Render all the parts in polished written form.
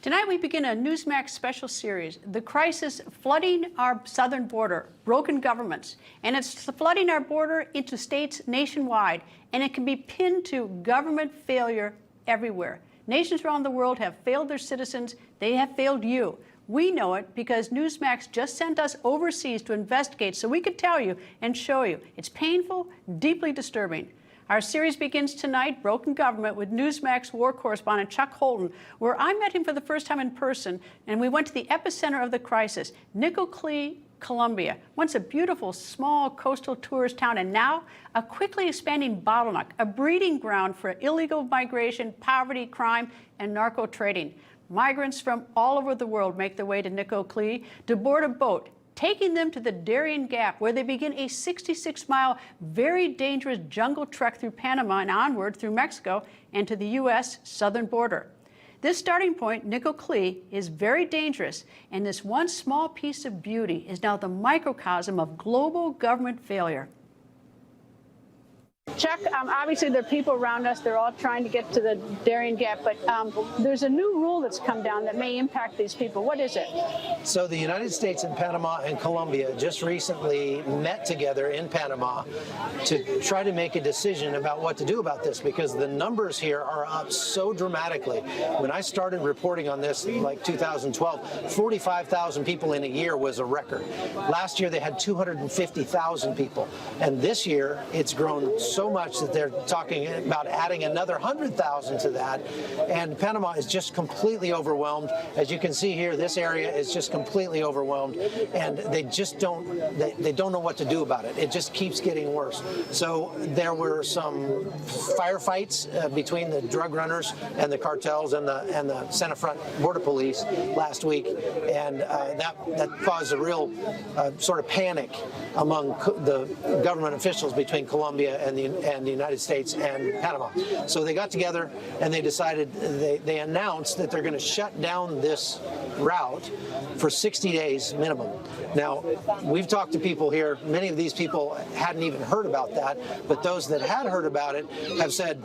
Tonight we begin a Newsmax special series, The Crisis Flooding Our Southern Border, Broken Governments. And it's flooding our border into states nationwide, and it can be pinned to government failure everywhere. Nations around the world have failed their citizens. They have failed you. We know it because Newsmax just sent us overseas to investigate so we could tell you and show you. It's painful, deeply disturbing. Our series begins tonight, Broken Government, with Newsmax war correspondent Chuck Holton, where I met him for the first time in person, and we went to the epicenter of the crisis, Nicoclí, Colombia, once a beautiful, small coastal tourist town, and now a quickly expanding bottleneck, a breeding ground for illegal migration, poverty, crime, and narco trading. Migrants from all over the world make their way to Nicoclí to board a boat, taking them to the Darien Gap, where they begin a 66-mile, very dangerous jungle trek through Panama and onward through Mexico and to the U.S. southern border. This starting point, Nicoclí, is very dangerous, and this one small piece of beauty is now the microcosm of global government failure. Chuck, obviously there are people around us. They're all trying to get to the Darien Gap, but there's a new rule that's come down that may impact these people. What is it? So the United States and Panama and Colombia just recently met together in Panama to try to make a decision about what to do about this, because the numbers here are up so dramatically. When I started reporting on this, like 2012, 45,000 people in a year was a record. Last year they had 250,000 people, and this year it's grown so much that they're talking about adding another 100,000 to that, and Panama is just completely overwhelmed. As you can see here, this area is just completely overwhelmed, and they just don't know what to do about it. It just keeps getting worse. So there were some firefights between the drug runners and the cartels and the Santa Front Border Police last week, and that caused a real sort of panic among the government officials between Colombia and the United States and Panama. So they got together and they decided, they announced that they're going to shut down this route for 60 days minimum. Now, we've talked to people here. Many of these people hadn't even heard about that, but those that had heard about it have said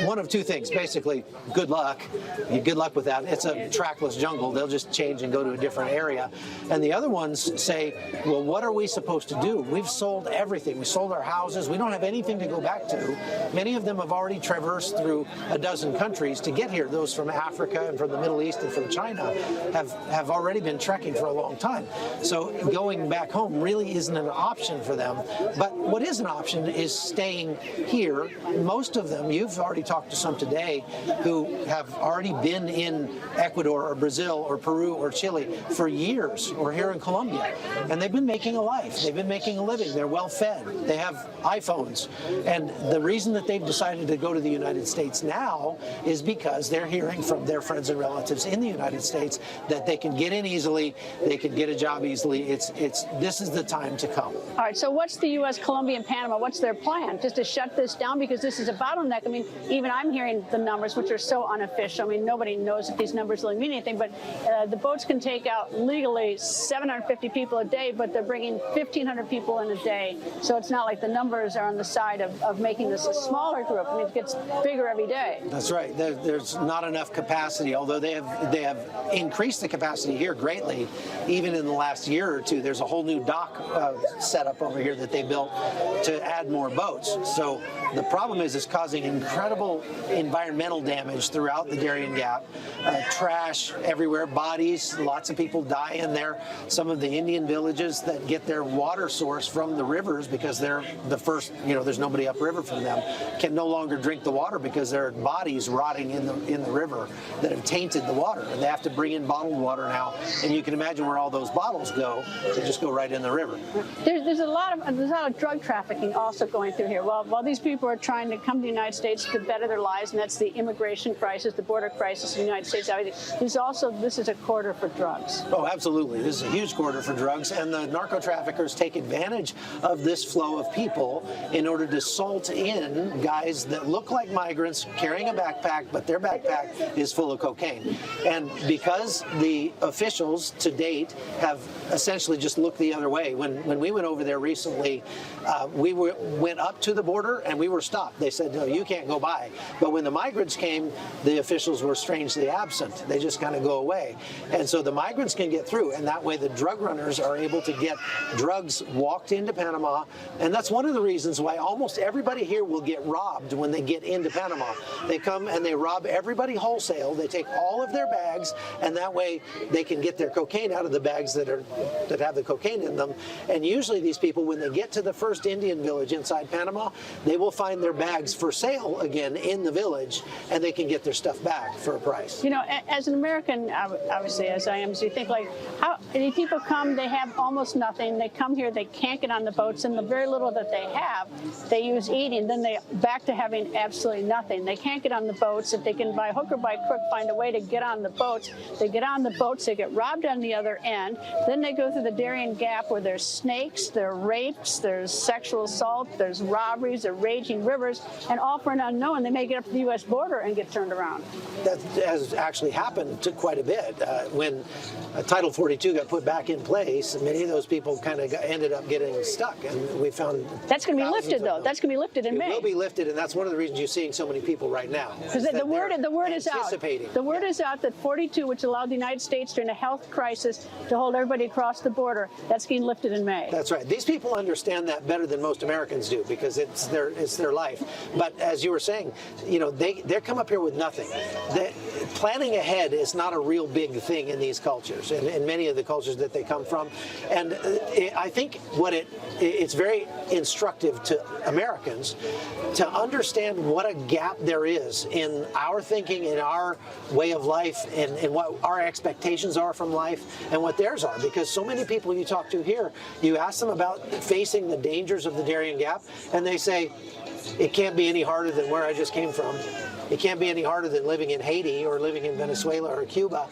one of two things. Basically, good luck. Good luck with that. It's a trackless jungle. They'll just change and go to a different area. And the other ones say, well, what are we supposed to do? We've sold everything. We sold our houses. We don't have anything to go back to. Many of them have already traversed through a dozen countries to get here. Those from Africa and from the Middle East and from China have already been trekking for a long time. So going back home really isn't an option for them. But what is an option is staying here. Most of them, you've already talked to some today, who have already been in Ecuador or Brazil or Peru or Chile for years, or here in Colombia. And they've been making a life. They've been making a living. They're well fed. They have iPhones. And the reason that they've decided to go to the United States now is because they're hearing from their friends and relatives in the United States that they can get in easily, they can get a job easily. This is the time to come. All right, so what's the U.S., Colombia, and Panama? What's their plan? Just to shut this down? Because this is a bottleneck. I mean, even I'm hearing the numbers, which are so unofficial. I mean, nobody knows if these numbers really mean anything, but the boats can take out legally 750 people a day, but they're bringing 1,500 people in a day. So it's not like the numbers are on the side of making this a smaller group. I mean, it gets bigger every day. That's right. There's not enough capacity, although they have increased the capacity here greatly. Even in the last year or two, there's a whole new dock set up over here that they built to add more boats. So the problem is it's causing incredible environmental damage throughout the Darien Gap. Trash everywhere, bodies, lots of people die in there. Some of the Indian villages that get their water source from the rivers, because they're the first, there's nobody upriver from them, can no longer drink the water because there are bodies rotting in the river that have tainted the water. And they have to bring in bottled water now. And you can imagine where all those bottles go. They just go right in the river. There's a lot of drug trafficking also going through here. Well, while these people are trying to come to the United States to better their lives, and that's the immigration crisis, the border crisis in the United States, this is a corridor for drugs. Oh, absolutely. This is a huge corridor for drugs, and the narco traffickers take advantage of this flow of people in order to salt in guys that look like migrants carrying a backpack, but their backpack is full of cocaine. And because the officials to date have essentially just looked the other way, when we went over there recently, went up to the border and we were stopped. They said, no, you can't go by. But when the migrants came, the officials were strangely absent. They just kind of go away. And so the migrants can get through, and that way the drug runners are able to get drugs walked into Panama. And that's one of the reasons why almost everybody here will get robbed when they get into Panama. They come and they rob everybody wholesale. They take all of their bags, and that way they can get their cocaine out of the bags that have the cocaine in them. And usually these people, when they get to the first Indian village inside Panama, they will find their bags for sale again in the village, and they can get their stuff back for a price. You know, as an American, obviously, as I am, so you think like, how these people come, they have almost nothing. They come here, they can't get on the boats, and the very little that they have, they use eating. Then they back to having absolutely nothing. They can't get on the boats. If they can by hook or by crook find a way to get on the boats, they get on the boats, they get robbed on the other end. Then they go through the Darien Gap where there's snakes, there are rapes, there's sexual assault, there's robberies, there are raging rivers, and all for an unknown. They may get up to the U.S. border and get turned around. That has actually happened to quite a bit. When Title 42 got put back in place, many of those people kind of ended up getting stuck, and we found that's going to be lifted, though. That's going to be lifted in May. It will be lifted, and that's one of the reasons you're seeing so many people right now. Because the word is out. The word is out that 42, which allowed the United States during a health crisis to hold everybody across the border, that's getting lifted in May. That's right. These people understand that better than most Americans do because it's their life. But as you were saying, you know, they come up here with nothing. Planning ahead is not a real big thing in these cultures, in many of the cultures that they come from. And I think it's very instructive to Americans to understand what a gap there is in our thinking, in our way of life, and what our expectations are from life and what theirs are. Because so many people you talk to here, you ask them about facing the dangers of the Darien Gap, and they say, it can't be any harder than where I just came from. It can't be any harder than living in Haiti or living in Venezuela or Cuba.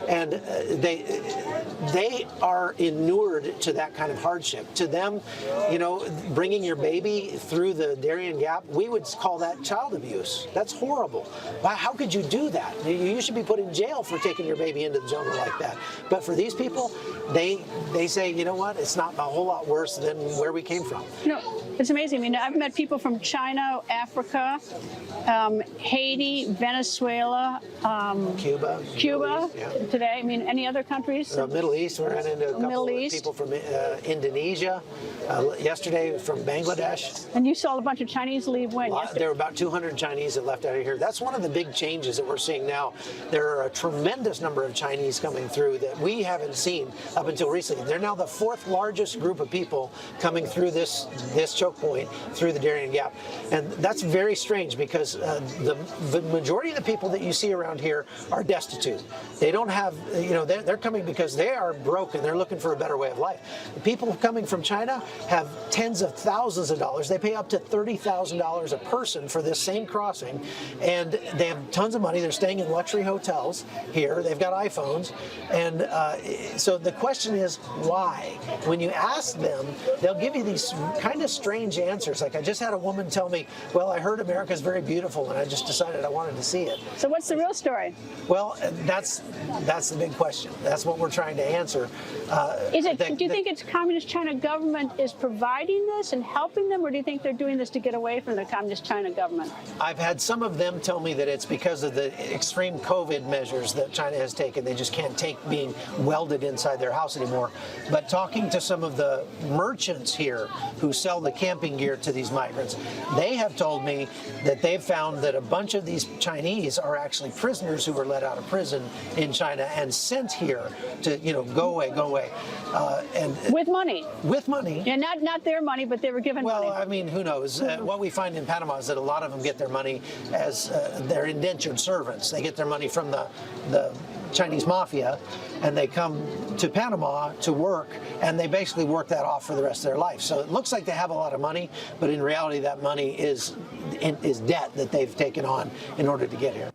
And they are inured to that kind of hardship. To them, you know, bringing your baby through the Darien Gap, we would call that child abuse. That's horrible. How could you do that? You should be put in jail for taking your baby into the jungle like that. But for these people, they say, you know what, it's not a whole lot worse than where we came from. You know, it's amazing. I mean, I've met people from China, Africa, Haiti, Venezuela, Cuba yeah. Today. I mean, any other countries? Middle East. We ran into a couple of people from Indonesia. Yesterday from Bangladesh. And you saw a bunch of Chinese leave when? There were about 200 Chinese that left out of here. That's one of the big changes that we're seeing now. There are a tremendous number of Chinese coming through that we haven't seen up until recently. They're now the fourth largest group of people coming through this choke point through the Darien Gap. And that's very strange because the majority of the people that you see around here are destitute. They don't have, you know, they're coming because they are broke and they're looking for a better way of life. The people coming from China have tens of thousands of dollars. They pay up to $30,000 a person for this same crossing, and they have tons of money. They're staying in luxury hotels here. They've got iPhones, and so the question is why? When you ask them, they'll give you these kind of strange answers. Like I just had a woman tell me, well, I heard America's very beautiful, and I just decided I wanted to see it. So what's the real story? Well, that's the big question. That's what we're trying to answer. Do you think it's Communist China government is providing this and helping them, or do you think they're doing this to get away from the Communist China government? I've had some of them tell me that it's because of the extreme COVID measures that China has taken. They just can't take being welded inside their house anymore. But talking to some of the merchants here who sell the camping gear to these migrants, they have told me that they've found that a bunch of these Chinese are actually prisoners who were let out of prison in China and sent here to, you know, go away. And with money. With money. Yeah, not their money, but they were given money. Well, I mean, who knows? What we find in Panama is that a lot of them get their money as their indentured servants. They get their money from the Chinese mafia, and they come to Panama to work, and they basically work that off for the rest of their life. So it looks like they have a lot of money, but in reality that money is debt that they've taken on in order to get here.